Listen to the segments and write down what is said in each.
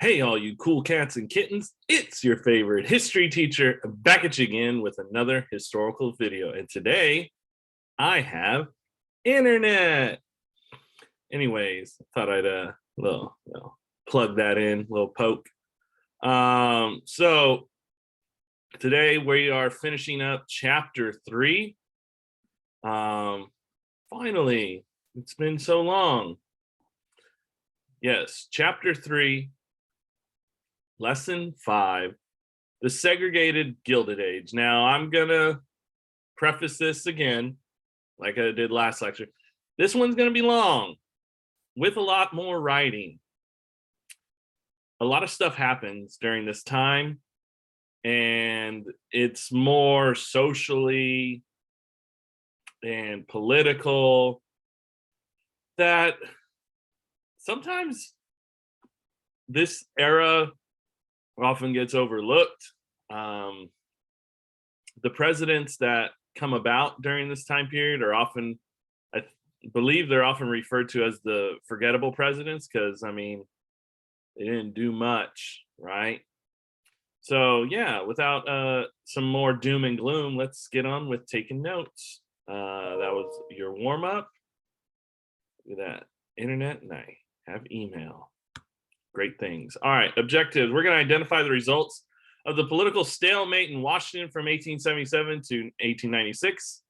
Hey, all you cool cats and kittens, it's your favorite history teacher back at you again with another historical video. And today I have internet. Anyways, thought I'd little plug that in, little poke. So today we are finishing up chapter 3. Finally, it's been so long. Yes, chapter 3. Lesson 5, the Segregated Gilded Age. Now, I'm going to preface this again, like I did last lecture. This one's going to be long, with a lot more writing. A lot of stuff happens during this time, and it's more socially and political that sometimes this era often gets overlooked. The presidents that come about during this time period are often, I believe they're often referred to as the forgettable presidents, because I mean, they didn't do much, right? So yeah, without some more doom and gloom, let's get on with taking notes. That was your warm up. Look at that, internet, and I have email. Great things. All right, objectives. We're going to identify the results of the political stalemate in Washington from 1877 to 1896.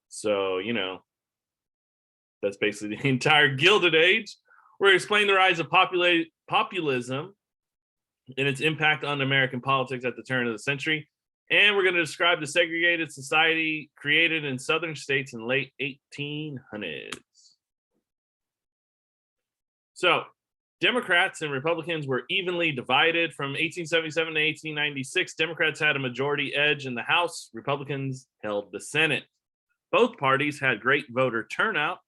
So, that's basically the entire Gilded Age. We're going to explain the rise of populism and its impact on American politics at the turn of the century. And we're going to describe the segregated society created in southern states in late 1800s. So, Democrats and Republicans were evenly divided from 1877 to 1896. Democrats had a majority edge in the House. Republicans held the Senate. Both parties had great voter turnout.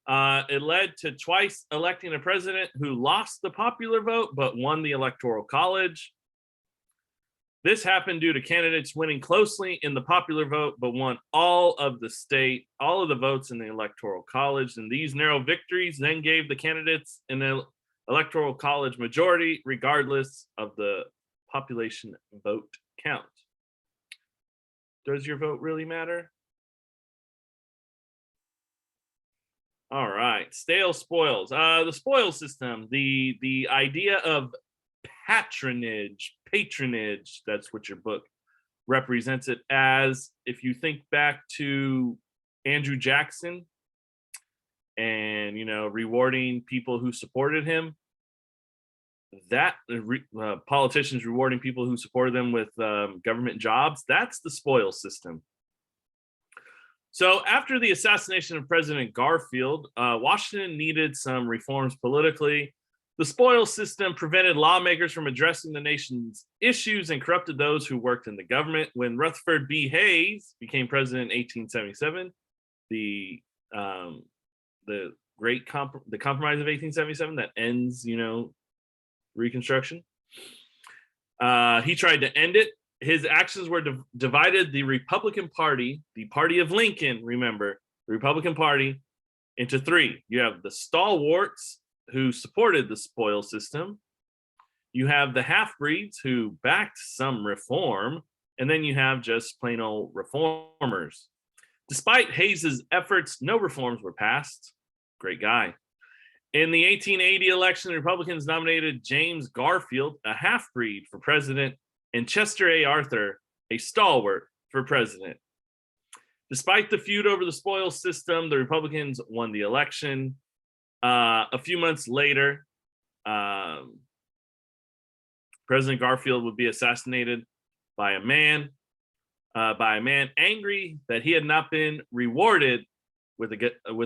It led to twice electing a president who lost the popular vote but won the Electoral College. This happened due to candidates winning closely in the popular vote but won all of the votes in the Electoral College. And these narrow victories then gave the candidates an Electoral College majority, regardless of the population vote count. Does your vote really matter? All right, stale spoils. The spoil system, the idea of patronage, that's what your book represents it as. If you think back to Andrew Jackson, and rewarding people who supported him, that politicians rewarding people who supported them with government jobs, that's the spoil system. So after the assassination of President Garfield, Washington needed some reforms politically. The spoil system prevented lawmakers from addressing the nation's issues and corrupted those who worked in the government. When Rutherford B. Hayes became president in 1877, the compromise of 1877 that ends, Reconstruction. He tried to end it. His actions were divided the Republican Party, the party of Lincoln, remember, the Republican Party, into three. You have the stalwarts who supported the spoil system. You have the half-breeds who backed some reform. And then you have just plain old reformers. Despite Hayes's efforts, no reforms were passed. Great guy. In the 1880 election, the Republicans nominated James Garfield, a half-breed, for president, and Chester A. Arthur, a stalwart, for president. Despite the feud over the spoil system, the Republicans won the election. A few months later, President Garfield would be assassinated by a man angry that he had not been rewarded with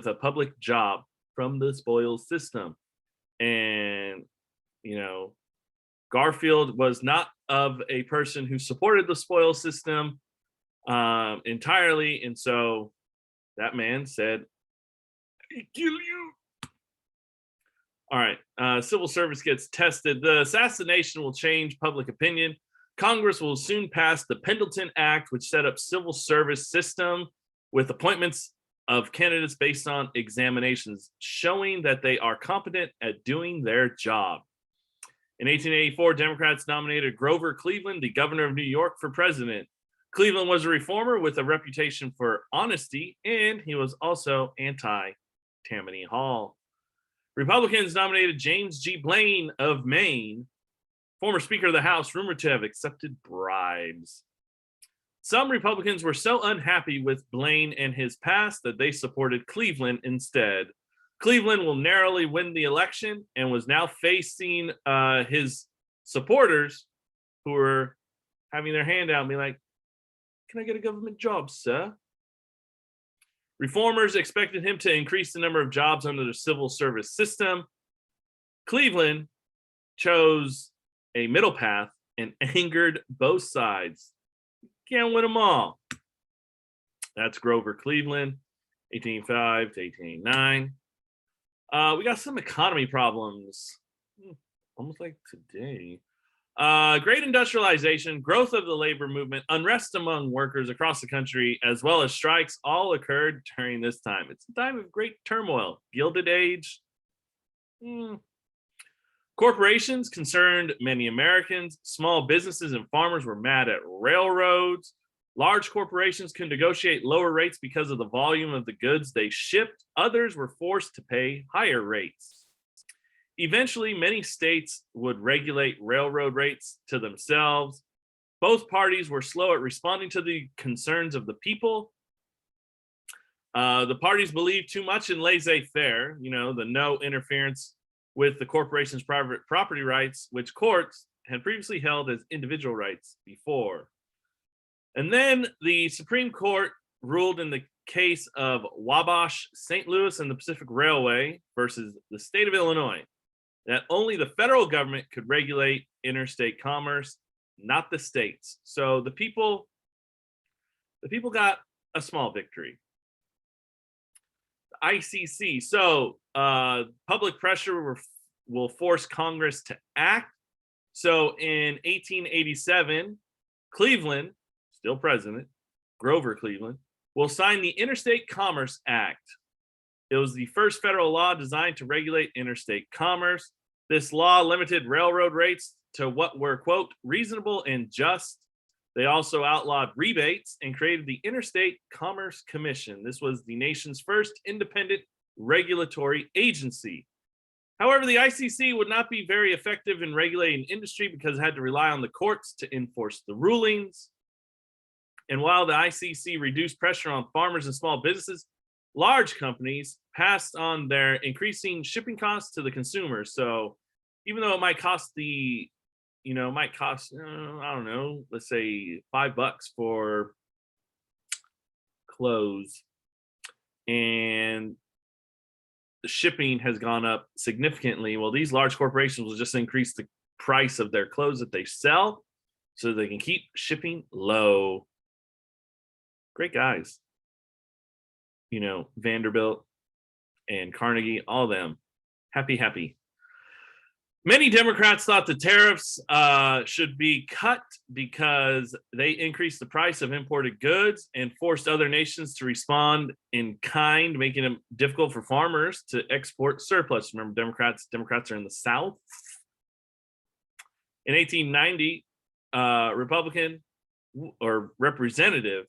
a public job from the spoil system. And Garfield was not of a person who supported the spoil system entirely, and so that man said, "I kill you." All right, civil service gets tested. The assassination will change public opinion. Congress will soon pass the Pendleton Act, which set up civil service system with appointments of candidates based on examinations showing that they are competent at doing their job. In 1884, Democrats nominated Grover Cleveland, the governor of New York, for president. Cleveland was a reformer with a reputation for honesty, and he was also anti-Tammany Hall. Republicans nominated James G. Blaine of Maine, former Speaker of the House, rumored to have accepted bribes. Some Republicans were so unhappy with Blaine and his past that they supported Cleveland instead. Cleveland will narrowly win the election and was now facing his supporters who were having their hand out and be like, "Can I get a government job, sir?" Reformers expected him to increase the number of jobs under the civil service system. Cleveland chose a middle path and angered both sides. Can't win them all. That's Grover Cleveland, 1805 to 1889. We got some economy problems, almost like today. Great industrialization, growth of the labor movement, unrest among workers across the country, as well as strikes, all occurred during this time. It's a time of great turmoil. Gilded Age. Corporations concerned many Americans. Small businesses and farmers were mad at railroads. Large corporations could negotiate lower rates because of the volume of the goods they shipped. Others were forced to pay higher rates. Eventually, many states would regulate railroad rates to themselves. Both parties were slow at responding to the concerns of the people. The parties believed too much in laissez-faire, the no interference with the corporation's private property rights, which courts had previously held as individual rights before. And then the Supreme Court ruled in the case of Wabash, St. Louis, and the Pacific Railway versus the state of Illinois that only the federal government could regulate interstate commerce, not the states. So the people got a small victory. The ICC. So public pressure will force Congress to act. So in 1887, Cleveland, still president, Grover Cleveland, will sign the Interstate Commerce Act. It was the first federal law designed to regulate interstate commerce. This law limited railroad rates to what were, quote, reasonable and just. They also outlawed rebates and created the Interstate Commerce Commission. This was the nation's first independent regulatory agency. However, the ICC would not be very effective in regulating industry because it had to rely on the courts to enforce the rulings. And while the ICC reduced pressure on farmers and small businesses, large companies passed on their increasing shipping costs to the consumer. So even though it might cost I don't know, let's say $5 for clothes, and the shipping has gone up significantly. Well, these large corporations will just increase the price of their clothes that they sell so they can keep shipping low. Great guys. Vanderbilt and Carnegie, all of them. Happy. Many Democrats thought the tariffs should be cut because they increased the price of imported goods and forced other nations to respond in kind, making it difficult for farmers to export surplus. Remember, Democrats are in the South. In 1890, Republican or Representative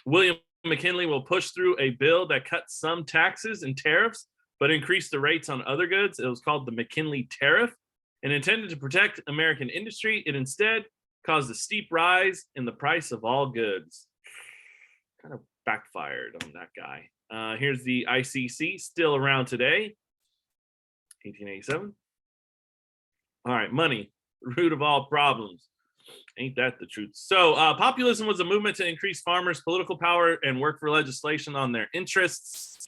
William McKinley will push through a bill that cuts some taxes and tariffs, but increased the rates on other goods. It was called the McKinley Tariff, and intended to protect American industry. It instead caused a steep rise in the price of all goods. Kind of backfired on that guy. Here's the ICC, still around today, 1887. All right, money, root of all problems. Ain't that the truth? So populism was a movement to increase farmers' political power and work for legislation on their interests.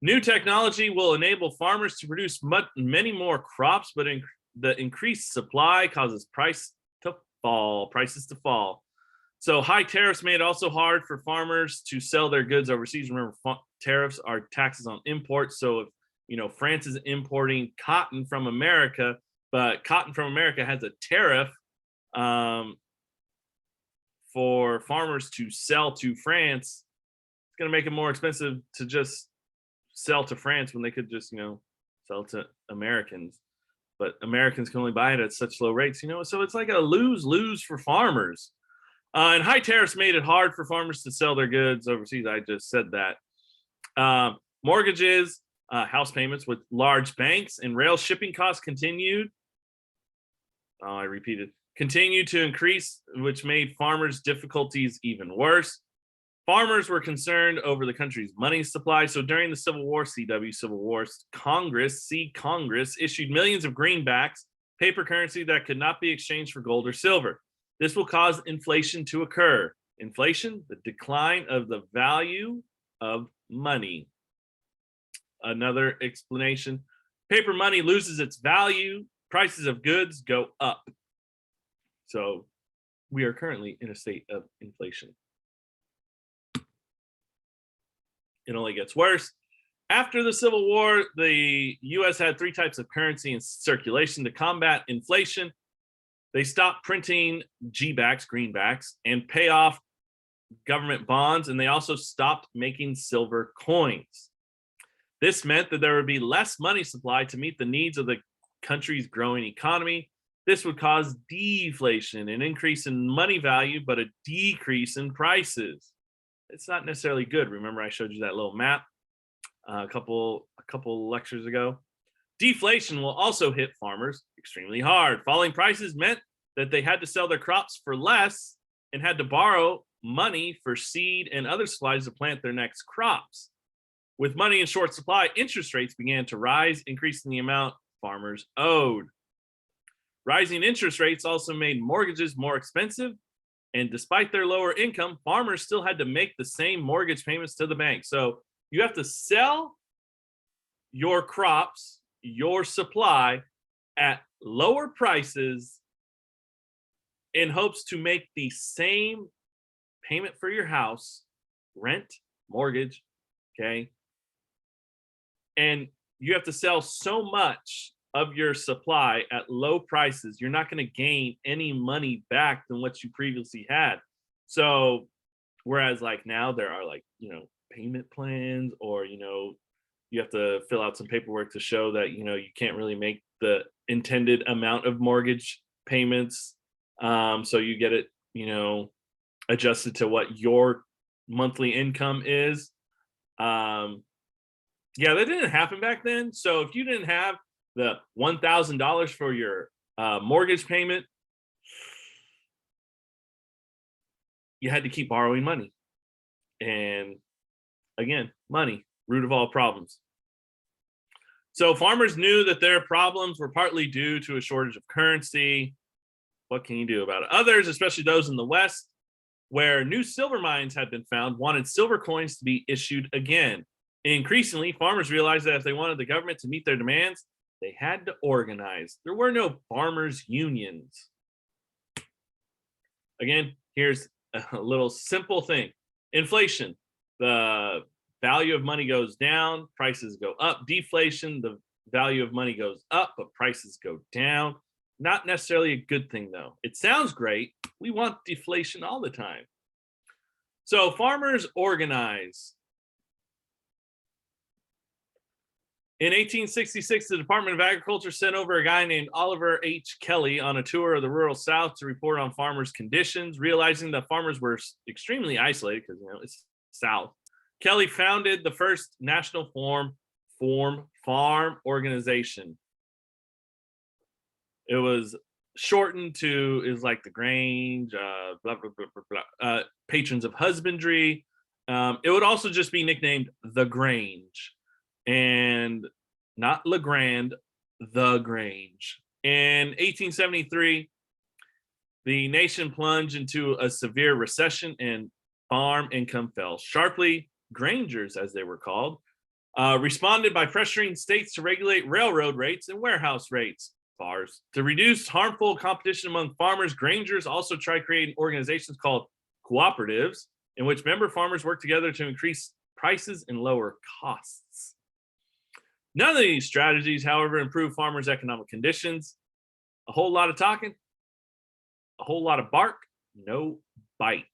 New technology will enable farmers to produce many more crops, but the increased supply causes prices to fall. So high tariffs made it also hard for farmers to sell their goods overseas. Remember, tariffs are taxes on imports. So if France is importing cotton from America, but cotton from America has a tariff for farmers to sell to France, it's going to make it more expensive to just sell to France when they could just, sell to Americans. but Americans can only buy it at such low rates, so it's like a lose-lose for farmers. And high tariffs made it hard for farmers to sell their goods overseas. I just said that. Mortgages, house payments with large banks, and rail shipping costs continued. Oh, I repeated. Continued to increase, which made farmers' difficulties even worse. Farmers were concerned over the country's money supply. So during the Civil War, CW Civil War, Congress issued millions of greenbacks, paper currency that could not be exchanged for gold or silver. This will cause inflation to occur. Inflation, the decline of the value of money. Another explanation, paper money loses its value, prices of goods go up. So we are currently in a state of inflation. It only gets worse. After the Civil War, the US had 3 types of currency in circulation to combat inflation. They stopped printing G-backs, greenbacks, and pay off government bonds, and they also stopped making silver coins. This meant that there would be less money supply to meet the needs of the country's growing economy. This would cause deflation, an increase in money value, but a decrease in prices. It's not necessarily good. Remember, I showed you that little map a couple lectures ago. Deflation will also hit farmers extremely hard. Falling prices meant that they had to sell their crops for less and had to borrow money for seed and other supplies to plant their next crops. With money in short supply, interest rates began to rise, increasing the amount farmers owed. Rising interest rates also made mortgages more expensive, and despite their lower income, farmers still had to make the same mortgage payments to the bank. So you have to sell your crops, your supply, at lower prices in hopes to make the same payment for your house, rent, mortgage, okay? And you have to sell so much of your supply at low prices, you're not going to gain any money back than what you previously had. So whereas like now there are like, payment plans, or, you have to fill out some paperwork to show that, you can't really make the intended amount of mortgage payments. So you get it, adjusted to what your monthly income is. Yeah, that didn't happen back then. So if you didn't have the $1,000 for your mortgage payment, you had to keep borrowing money. And again, money, root of all problems. So farmers knew that their problems were partly due to a shortage of currency. What can you do about it? Others, especially those in the West, where new silver mines had been found, wanted silver coins to be issued again. Increasingly, farmers realized that if they wanted the government to meet their demands, they had to organize. There were no farmers' unions. Again, here's a little simple thing. Inflation, the value of money goes down, prices go up. Deflation, the value of money goes up, but prices go down. Not necessarily a good thing, though. It sounds great. We want deflation all the time. So farmers organize. In 1866, the Department of Agriculture sent over a guy named Oliver H. Kelly on a tour of the rural South to report on farmers' conditions. Realizing that farmers were extremely isolated because, it's South, Kelly founded the first national farm organization. It was shortened to, is like the Grange, blah, blah, blah, blah, blah, Patrons of Husbandry. It would also just be nicknamed the Grange. And not LeGrand, the Grange. In 1873, the nation plunged into a severe recession and farm income fell sharply. Grangers, as they were called, responded by pressuring states to regulate railroad rates and warehouse rates, FARs. To reduce harmful competition among farmers, Grangers also tried creating organizations called cooperatives, in which member farmers work together to increase prices and lower costs. None of these strategies, however, improve farmers' economic conditions. A whole lot of talking, a whole lot of bark, no bite.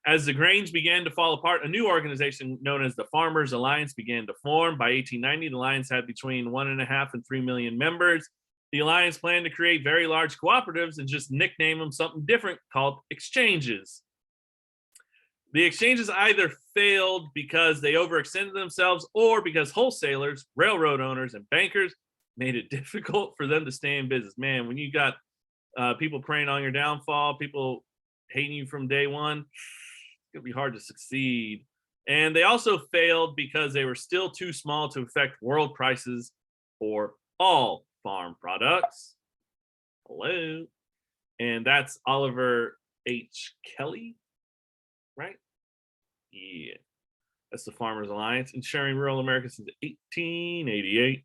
As the Grange began to fall apart, a new organization known as the Farmers Alliance began to form. By 1890, the Alliance had between 1.5 and 3 million members. The alliance planned to create very large cooperatives and just nickname them something different called exchanges. The exchanges either failed because they overextended themselves or because wholesalers, railroad owners, and bankers made it difficult for them to stay in business. Man, when you got people preying on your downfall, people hating you from day one, it's going to be hard to succeed. And they also failed because they were still too small to affect world prices for all farm products. Hello. And that's Oliver H. Kelly, right? Yeah. That's the Farmers Alliance, ensuring rural America since 1888.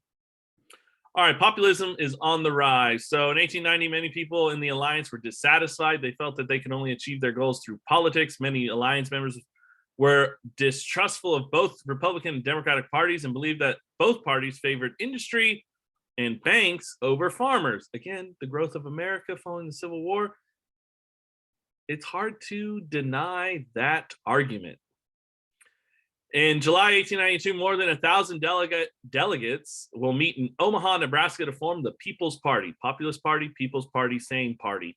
All right, populism is on the rise. So in 1890, many people in the alliance were dissatisfied. They felt that they could only achieve their goals through politics. Many alliance members were distrustful of both Republican and Democratic parties and believed that both parties favored industry and banks over farmers. Again, the growth of America following the Civil War. It's hard to deny that argument. In July 1892, more than 1,000 delegates will meet in Omaha, Nebraska to form the People's Party. Populist Party, People's Party, same party.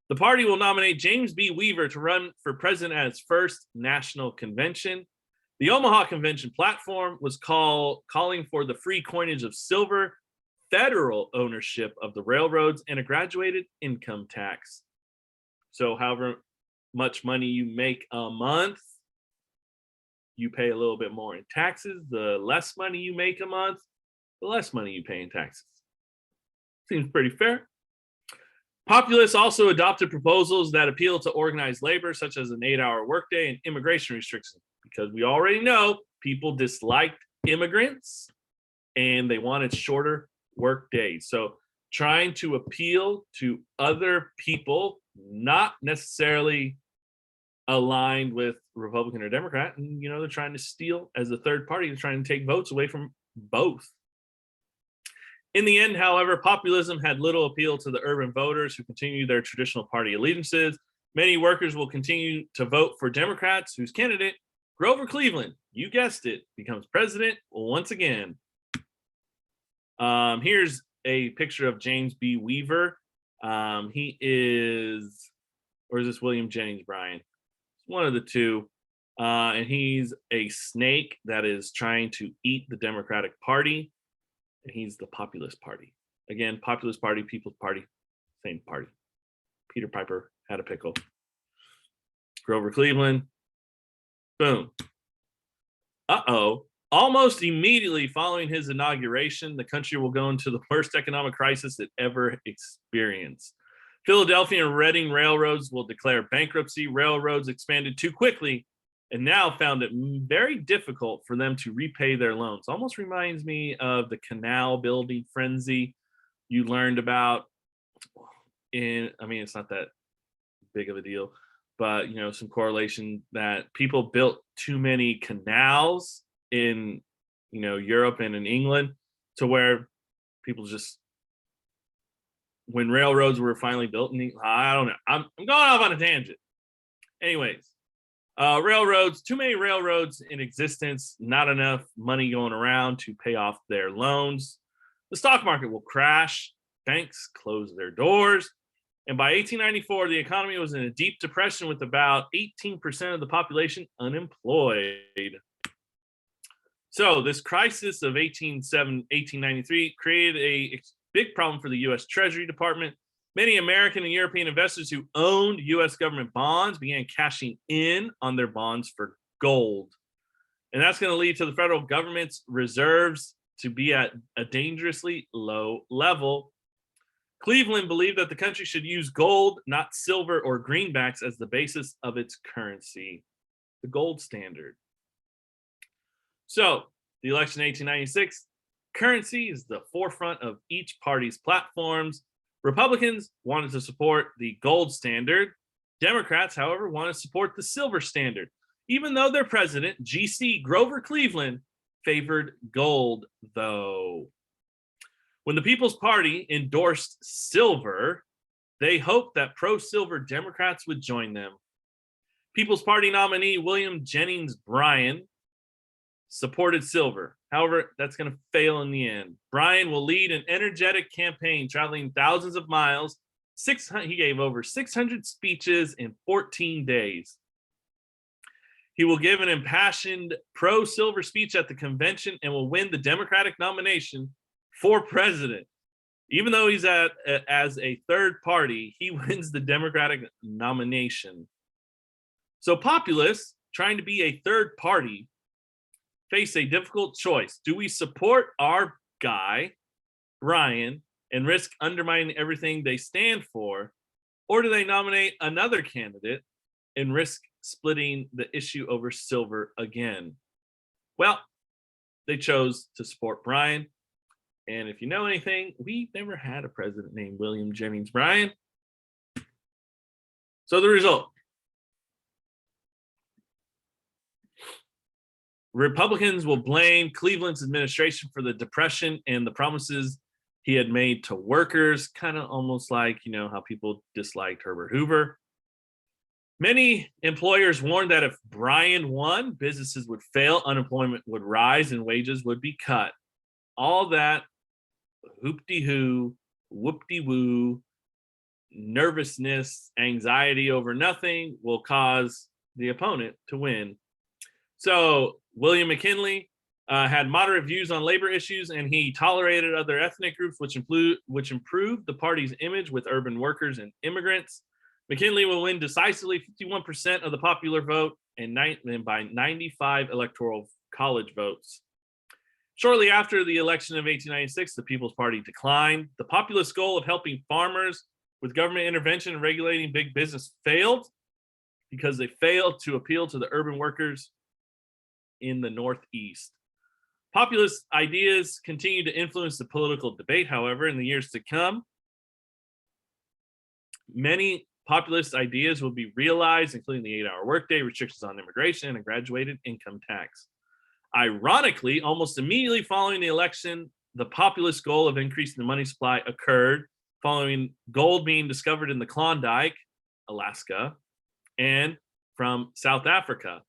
The party will nominate James B. Weaver to run for president at its first national convention. The Omaha Convention platform was calling for the free coinage of silver, federal ownership of the railroads, and a graduated income tax. So however much money you make a month, you pay a little bit more in taxes. The less money you make a month, the less money you pay in taxes. Seems pretty fair. Populists also adopted proposals that appeal to organized labor, such as an 8-hour workday and immigration restrictions, because we already know people disliked immigrants and they wanted shorter work days. So trying to appeal to other people, not necessarily aligned with Republican or Democrat, and they're trying to steal as a third party. They're trying to take votes away from both. In the end, however, populism had little appeal to the urban voters who continue their traditional party allegiances. Many workers will continue to vote for Democrats whose candidate, Grover Cleveland, you guessed it, becomes president once again. Here's a picture of James B. Weaver. He is, or is this William Jennings Bryan? One of the two, and he's a snake that is trying to eat the Democratic Party, and he's the Populist Party. Again, Populist Party, People's Party, same party. Peter Piper had a pickle. Grover Cleveland, boom. Almost immediately following his inauguration, the country will go into the worst economic crisis it ever experienced. Philadelphia and Reading railroads will declare bankruptcy. Railroads expanded too quickly and now found it very difficult for them to repay their loans. Almost reminds me of the canal building frenzy you learned about it's not that big of a deal, but some correlation that people built too many canals in Europe and in England to where people just, when railroads were finally built, I don't know. I'm going off on a tangent. Anyways, railroads, too many railroads in existence, not enough money going around to pay off their loans. The stock market will crash. Banks close their doors. And by 1894, the economy was in a deep depression with about 18% of the population unemployed. So this crisis of 1893 created a big problem for the U.S. Treasury Department. Many American and European investors who owned U.S. government bonds began cashing in on their bonds for gold. And that's going to lead to the federal government's reserves to be at a dangerously low level. Cleveland believed that the country should use gold, not silver or greenbacks, as the basis of its currency, the gold standard. So the election in 1896, currency is the forefront of each party's platforms. Republicans wanted to support the gold standard. Democrats, however, wanted to support the silver standard, even though their president, G.C. Grover Cleveland, favored gold, though. When the People's Party endorsed silver, they hoped that pro-silver Democrats would join them. People's Party nominee William Jennings Bryan supported silver. However, that's going to fail in the end. Bryan will lead an energetic campaign traveling thousands of miles. He gave over 600 speeches in 14 days. He will give an impassioned pro-silver speech at the convention and will win the Democratic nomination for president. Even though he's as a third party, he wins the Democratic nomination. So populists trying to be a third party face a difficult choice. Do we support our guy, Bryan, and risk undermining everything they stand for? Or do they nominate another candidate and risk splitting the issue over silver again? Well, they chose to support Bryan. And if you know anything, we never had a president named William Jennings Bryan. So the result. Republicans will blame Cleveland's administration for the Depression and the promises he had made to workers, kind of almost like, how people disliked Herbert Hoover. Many employers warned that if Bryan won, businesses would fail, unemployment would rise, and wages would be cut. All that hoop-de-hoo, whoop-de-woo, nervousness, anxiety over nothing will cause the opponent to win. So William McKinley had moderate views on labor issues, and he tolerated other ethnic groups, which improved the party's image with urban workers and immigrants. McKinley will win decisively, 51% of the popular vote, and by 95 Electoral College votes. Shortly after the election of 1896, the People's Party declined. The populist goal of helping farmers with government intervention and regulating big business failed because they failed to appeal to the urban workers in the Northeast. Populist ideas continue to influence the political debate, however, in the years to come. Many populist ideas will be realized, including the 8-hour workday, restrictions on immigration, and a graduated income tax. Ironically, almost immediately following the election, the populist goal of increasing the money supply occurred following gold being discovered in the Klondike, Alaska, and from South Africa.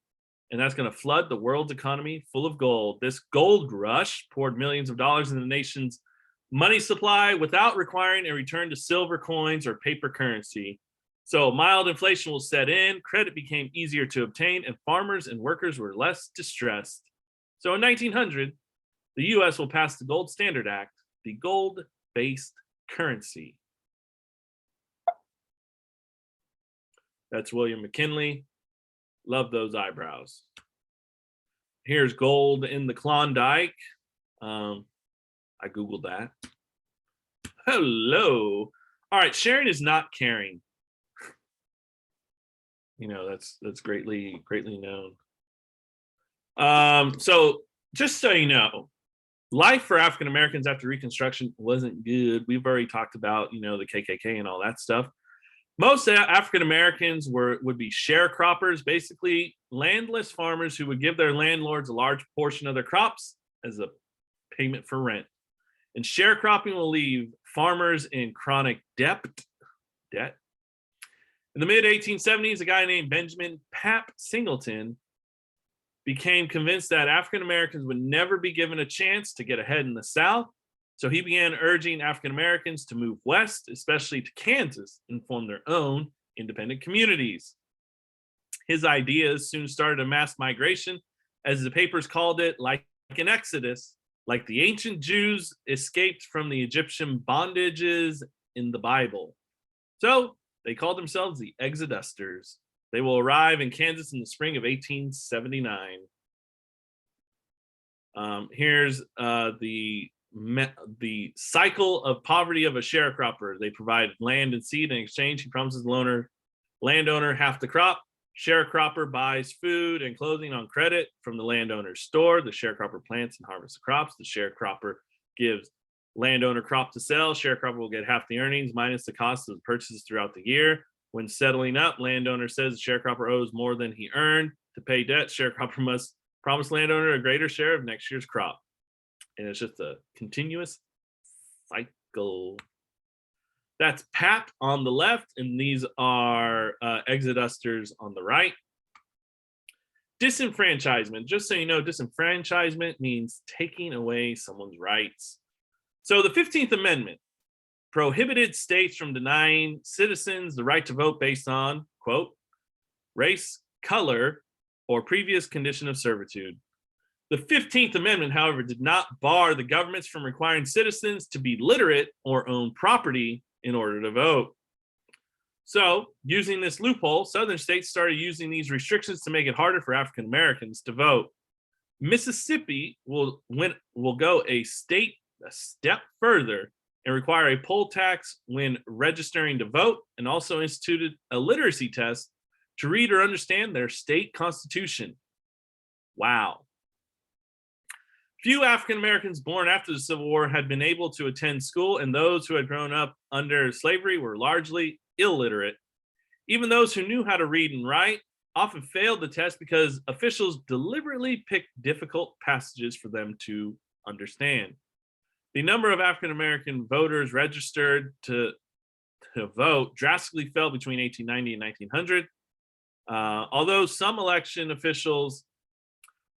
And that's going to flood the world's economy full of gold. This gold rush poured millions of dollars in the nation's money supply without requiring a return to silver coins or paper currency. So mild inflation will set in, credit became easier to obtain, and farmers and workers were less distressed. So in 1900, the US will pass the Gold Standard Act, the gold-based currency. That's William McKinley. Love those eyebrows. Here's gold in the Klondike. I Googled that. Hello. All right, sharing is not caring. That's greatly known. So just so you know, life for African Americans after Reconstruction wasn't good. We've already talked about, the KKK and all that stuff. Most African Americans would be sharecroppers, basically landless farmers who would give their landlords a large portion of their crops as a payment for rent. And sharecropping will leave farmers in chronic debt. In the mid-1870s, a guy named Benjamin Pap Singleton became convinced that African Americans would never be given a chance to get ahead in the South. So he began urging African Americans to move west, especially to Kansas, and form their own independent communities. His ideas soon started a mass migration, as the papers called it, like an exodus, like the ancient Jews escaped from the Egyptian bondages in the Bible. So they called themselves the Exodusters. They will arrive in Kansas in the spring of 1879. Here's the cycle of poverty of a sharecropper. They provide land and seed in exchange. He promises the landowner half the crop. Sharecropper buys food and clothing on credit from the landowner's store. The sharecropper plants and harvests the crops. The sharecropper gives landowner crop to sell. Sharecropper will get half the earnings minus the cost of the purchases throughout the year. When settling up, landowner says the sharecropper owes more than he earned. To pay debt, sharecropper must promise landowner a greater share of next year's crop. And it's just a continuous cycle. That's Pap on the left, and these are Exodusters on the right. Disenfranchisement. Just so you know, disenfranchisement means taking away someone's rights. So the 15th Amendment prohibited states from denying citizens the right to vote based on, quote, race, color, or previous condition of servitude. The 15th Amendment, however, did not bar the governments from requiring citizens to be literate or own property in order to vote. So, using this loophole, Southern states started using these restrictions to make it harder for African Americans to vote. Mississippi will go a step further and require a poll tax when registering to vote, and also instituted a literacy test to read or understand their state constitution. Wow. Few African Americans born after the Civil War had been able to attend school, and those who had grown up under slavery were largely illiterate. Even those who knew how to read and write often failed the test because officials deliberately picked difficult passages for them to understand. The number of African American voters registered to vote drastically fell between 1890 and 1900. Although some election officials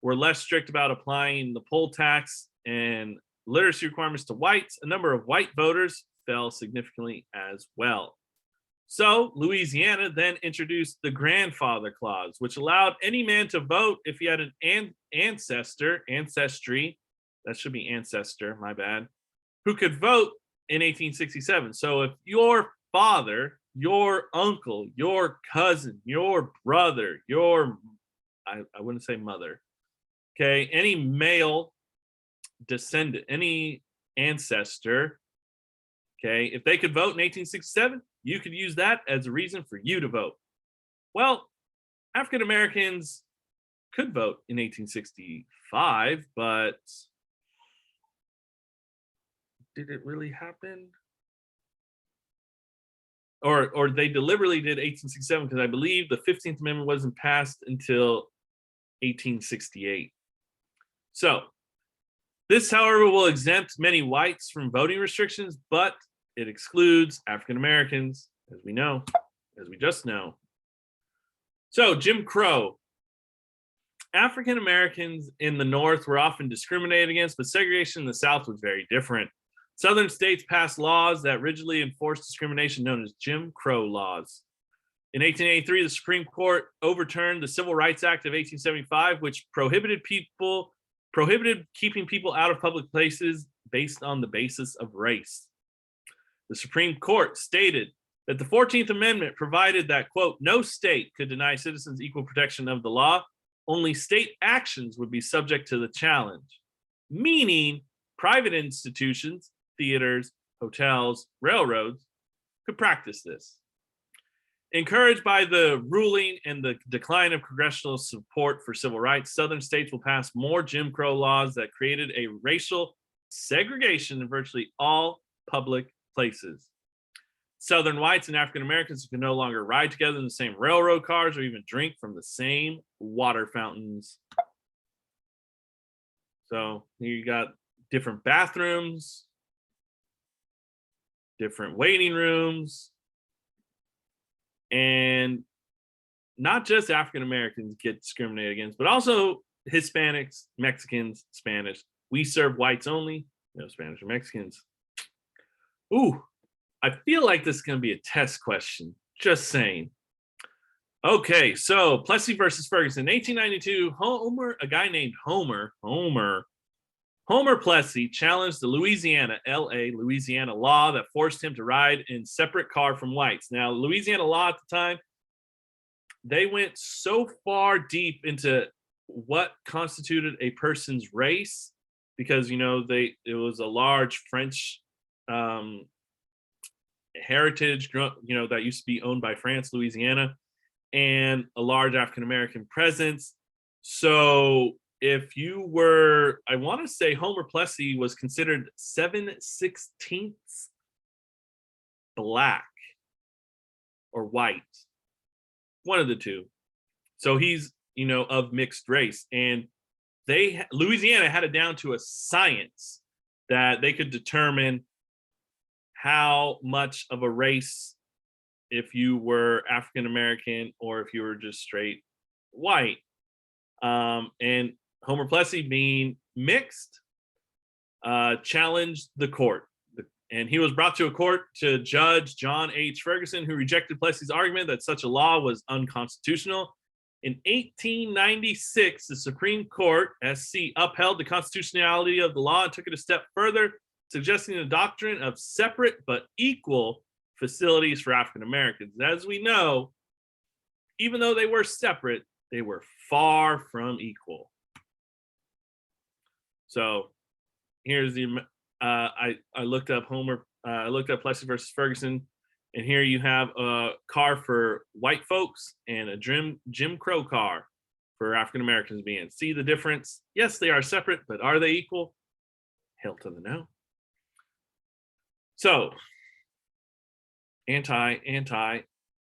were less strict about applying the poll tax and literacy requirements to whites, a number of white voters fell significantly as well. So Louisiana then introduced the grandfather clause, which allowed any man to vote if he had an ancestry, that should be ancestor, my bad, who could vote in 1867. So if your father, your uncle, your cousin, your brother, I wouldn't say mother, okay, any male descendant, any ancestor, okay, if they could vote in 1867, you could use that as a reason for you to vote. Well, African Americans could vote in 1865, but did it really happen? Or they deliberately did 1867 because I believe the 15th Amendment wasn't passed until 1868. So this, however, will exempt many whites from voting restrictions, but it excludes African Americans, as we just know. So Jim Crow. African Americans in the North were often discriminated against, but segregation in the South was very different. Southern states passed laws that rigidly enforced discrimination known as Jim Crow laws. In 1883, the Supreme Court overturned the Civil Rights Act of 1875, which prohibited keeping people out of public places based on the basis of race. The Supreme Court stated that the 14th Amendment provided that, quote, no state could deny citizens equal protection of the law. Only state actions would be subject to the challenge, meaning private institutions, theaters, hotels, railroads could practice this. Encouraged by the ruling and the decline of congressional support for civil rights, Southern states will pass more Jim Crow laws that created a racial segregation in virtually all public places. Southern whites and African Americans could no longer ride together in the same railroad cars or even drink from the same water fountains. So here you got different bathrooms, different waiting rooms, and not just African Americans get discriminated against, but also Hispanics, Mexicans, Spanish. We serve whites only, no Spanish or Mexicans. Ooh, I feel like this is going to be a test question. Just saying. Okay, so Plessy versus Ferguson. In 1892, a guy named Homer Plessy challenged the Louisiana law that forced him to ride in separate car from whites. Now, Louisiana law at the time, they went so far deep into what constituted a person's race because, it was a large French heritage, that used to be owned by France, Louisiana, and a large African-American presence. So if you were, I want to say Homer Plessy was considered 7/16 black or white, one of the two. So he's, of mixed race. And Louisiana had it down to a science that they could determine how much of a race if you were African American or if you were just straight white. And Homer Plessy, being mixed, challenged the court. And he was brought to a court to Judge John H. Ferguson, who rejected Plessy's argument that such a law was unconstitutional. In 1896, the Supreme Court, SC, upheld the constitutionality of the law and took it a step further, suggesting the doctrine of separate but equal facilities for African Americans. As we know, even though they were separate, they were far from equal. So here's the I looked up I looked up Plessy versus Ferguson, and here you have a car for white folks and a Jim Crow car for African Americans being. See the difference? Yes, they are separate, but are they equal? Hell to the no. So anti.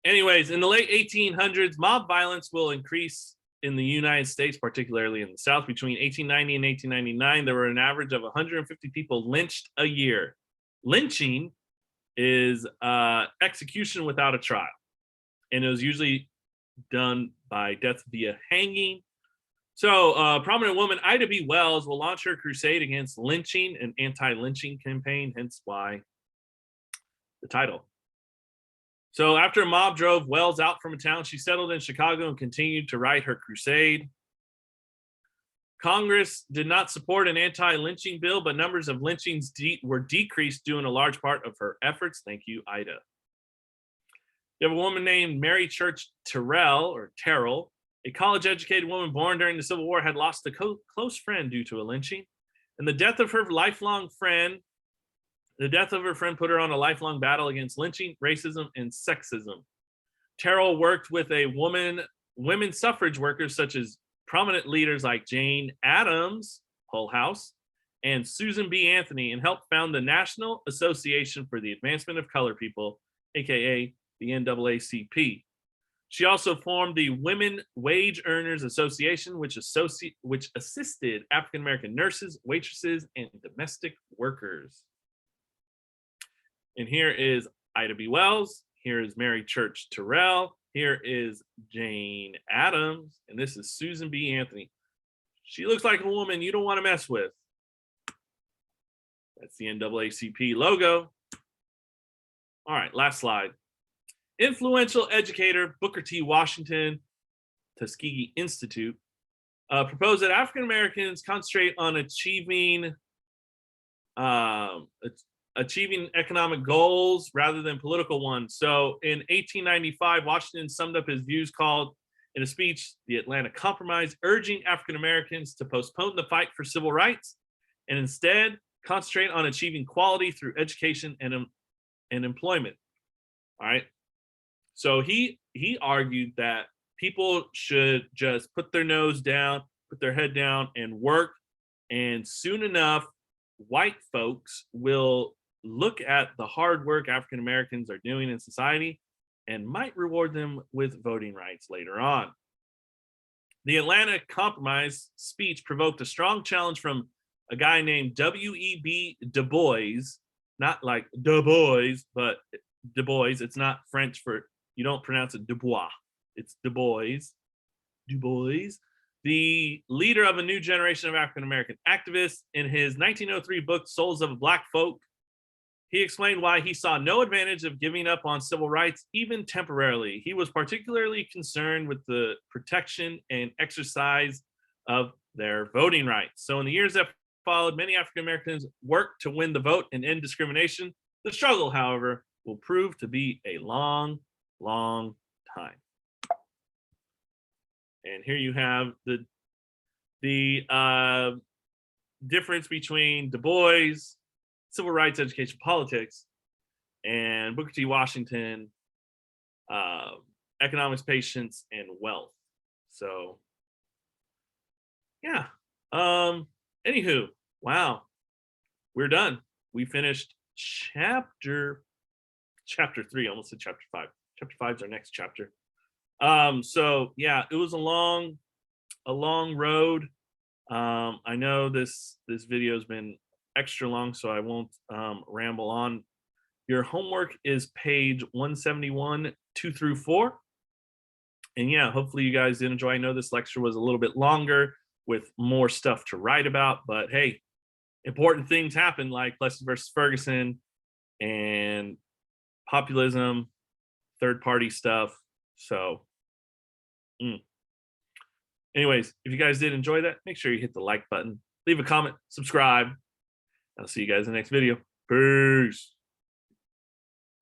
Anyways, in the late 1800s, mob violence will increase in the United States, particularly in the South. Between 1890 and 1899, there were an average of 150 people lynched a year. Lynching is execution without a trial, and it was usually done by death via hanging. So prominent woman Ida B. Wells will launch her crusade against lynching, an anti-lynching campaign, hence why the title. So after a mob drove Wells out from a town, she settled in Chicago and continued to write her crusade. Congress did not support an anti-lynching bill, but numbers of lynchings were decreased due in a large part of her efforts. Thank you, Ida. You have a woman named Mary Church Terrell, a college-educated woman born during the Civil War, had lost a close friend due to a lynching. And the death of her friend put her on a lifelong battle against lynching, racism, and sexism. Terrell worked with women suffrage workers such as prominent leaders like Jane Addams, Hull House, and Susan B. Anthony, and helped found the National Association for the Advancement of Colored People, aka the NAACP. She also formed the Women Wage Earners Association, which assisted African American nurses, waitresses, and domestic workers. And here is Ida B. Wells. Here is Mary Church Terrell. Here is Jane Addams. And this is Susan B. Anthony. She looks like a woman you don't want to mess with. That's the NAACP logo. All right, last slide. Influential educator Booker T. Washington, Tuskegee Institute, proposed that African Americans concentrate on achieving economic goals rather than political ones. So in 1895, Washington summed up his views in a speech, The Atlanta Compromise, urging African Americans to postpone the fight for civil rights and instead concentrate on achieving quality through education and employment. All right. So he argued that people should just put their nose down, put their head down and work. And soon enough, white folks will look at the hard work African Americans are doing in society and might reward them with voting rights later on. The Atlanta Compromise speech provoked a strong challenge from a guy named W.E.B. Du Bois, not like Du Bois, but Du Bois. It's not French for, you don't pronounce it Du Bois. It's Du Bois. Du Bois, the leader of a new generation of African American activists. In his 1903 book, Souls of Black Folk, he explained why he saw no advantage of giving up on civil rights, even temporarily. He was particularly concerned with the protection and exercise of their voting rights. So in the years that followed, many African Americans worked to win the vote and end discrimination. The struggle, however, will prove to be a long, long time. And here you have the difference between Du Bois, civil rights, education, politics, and Booker T. Washington, economics, patience, and wealth. So, yeah. Anywho, wow, we're done. We finished chapter 3. I almost said chapter 5. Chapter 5 is our next chapter. So yeah, it was a long road. I know this video has been extra long, so I won't ramble on. Your homework is page 171, 2 through 4. And yeah, hopefully you guys did enjoy. I know this lecture was a little bit longer with more stuff to write about, but hey, important things happen like Plessy versus Ferguson and populism, third party stuff. So, anyways, if you guys did enjoy that, make sure you hit the like button, leave a comment, subscribe. I'll see you guys in the next video. Peace.